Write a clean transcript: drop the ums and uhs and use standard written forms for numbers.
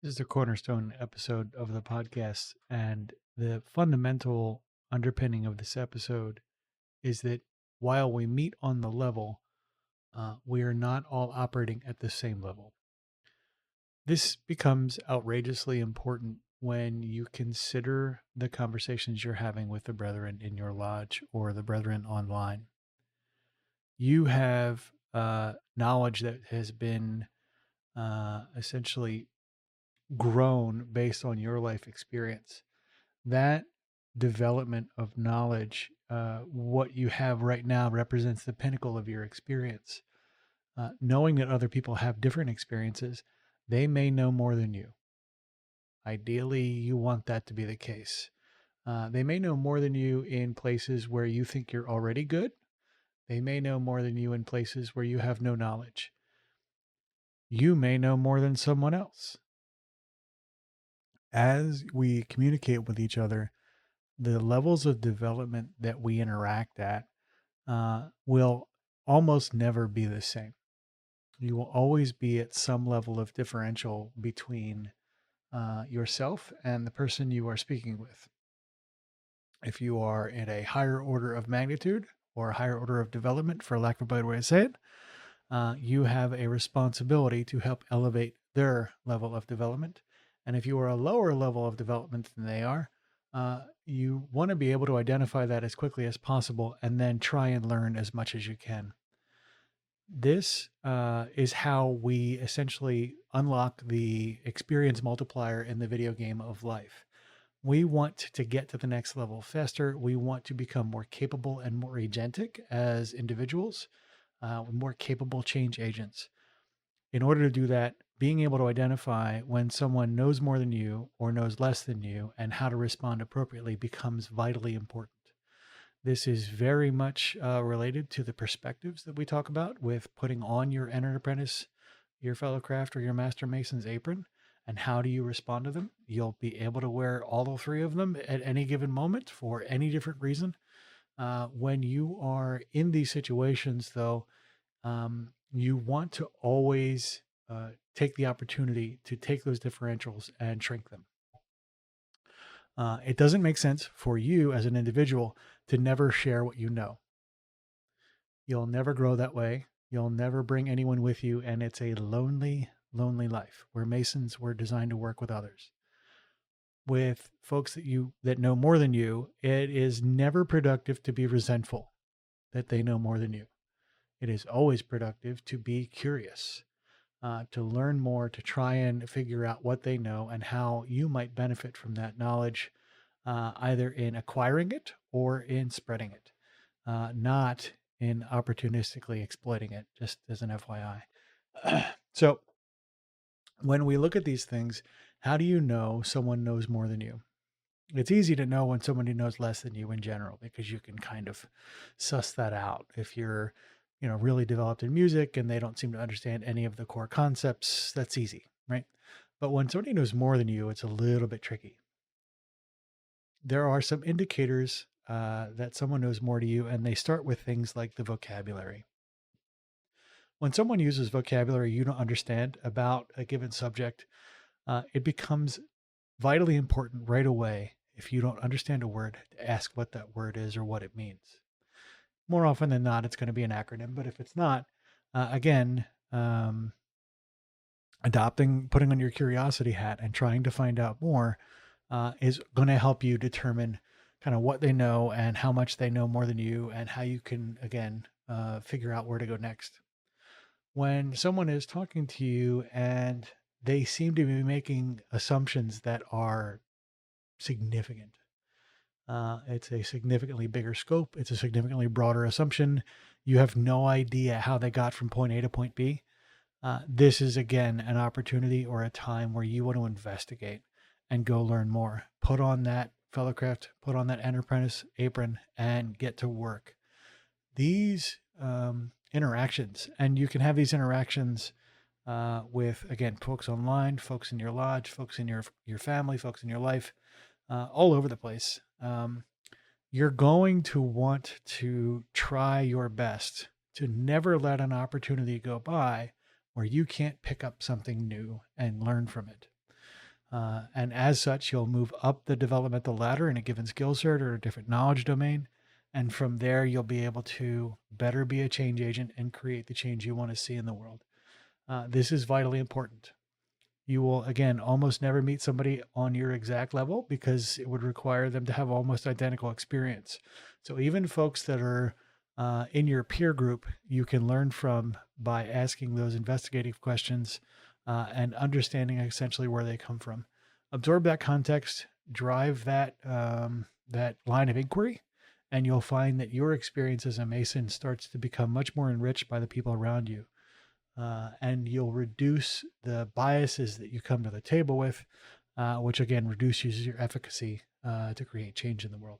This is the cornerstone episode of the podcast, and the fundamental underpinning of this episode is that while we meet on the level, we are not all operating at the same level. This becomes outrageously important when you consider the conversations you're having with the brethren in your lodge or the brethren online. You have knowledge that has been essentially grown based on your life experience. That development of knowledge, what you have right now represents the pinnacle of your experience. Knowing that other people have different experiences, they may know more than you. Ideally, you want that to be the case. They may know more than you in places where you think you're already good. They may know more than you in places where you have no knowledge. You may know more than someone else. As we communicate with each other, the levels of development that we interact at will almost never be the same. You will always be at some level of differential between yourself and the person you are speaking with. If you are in a higher order of magnitude or a higher order of development, for lack of a better way to say it, you have a responsibility to help elevate their level of development. And if you are a lower level of development than they are, you want to be able to identify that as quickly as possible and then try and learn as much as you can. This is how we essentially unlock the experience multiplier in the video game of life. We want to get to the next level faster. We want to become more capable and more agentic as individuals, more capable change agents. In order to do that, being able to identify when someone knows more than you or knows less than you and how to respond appropriately becomes vitally important. This is very much related to the perspectives that we talk about with putting on your entered apprentice, your Fellowcraft, or your Master Mason's apron. And how do you respond to them? You'll be able to wear all three of them at any given moment for any different reason. When you are in these situations, though, you want to always take the opportunity to take those differentials and shrink them. It doesn't make sense for you as an individual to never share what you know. You'll never grow that way. You'll never bring anyone with you. And it's a lonely, lonely life where Masons were designed to work with others. With folks that know more than you, it is never productive to be resentful that they know more than you. It is always productive to be curious, to learn more, to try and figure out what they know and how you might benefit from that knowledge, either in acquiring it or in spreading it, not in opportunistically exploiting it, just as an FYI. So when we look at these things, how do you know someone knows more than you? It's easy to know when somebody knows less than you in general, because you can kind of suss that out. If you're, really developed in music and they don't seem to understand any of the core concepts, that's easy, right? But when somebody knows more than you, it's a little bit tricky. There are some indicators that someone knows more to you, and they start with things like the vocabulary. When someone uses vocabulary you don't understand about a given subject, it becomes vitally important right away, if you don't understand a word, to ask what that word is or what it means. More often than not, it's going to be an acronym, but if it's not, again, putting on your curiosity hat and trying to find out more is going to help you determine kind of what they know and how much they know more than you, and how you can, again, figure out where to go next. When someone is talking to you and they seem to be making assumptions that are significant, it's a significantly bigger scope. It's a significantly broader assumption. You have no idea how they got from point A to point B. This is, again, an opportunity or a time where you want to investigate and go learn more. Put on that Fellowcraft, put on that Apprentice apron, and get to work. These interactions, and you can have these interactions with, again, folks online, folks in your lodge, folks in your family, folks in your life, all over the place. You're going to want to try your best to never let an opportunity go by where you can't pick up something new and learn from it. And as such, you'll move up the developmental ladder in a given skill set or a different knowledge domain. And from there, you'll be able to better be a change agent and create the change you want to see in the world. This is vitally important. You will, again, almost never meet somebody on your exact level because it would require them to have almost identical experience. So even folks that are in your peer group, you can learn from by asking those investigative questions and understanding essentially where they come from. Absorb that context, drive that line of inquiry, and you'll find that your experience as a Mason starts to become much more enriched by the people around you. And you'll reduce the biases that you come to the table with, which again reduces your efficacy to create change in the world.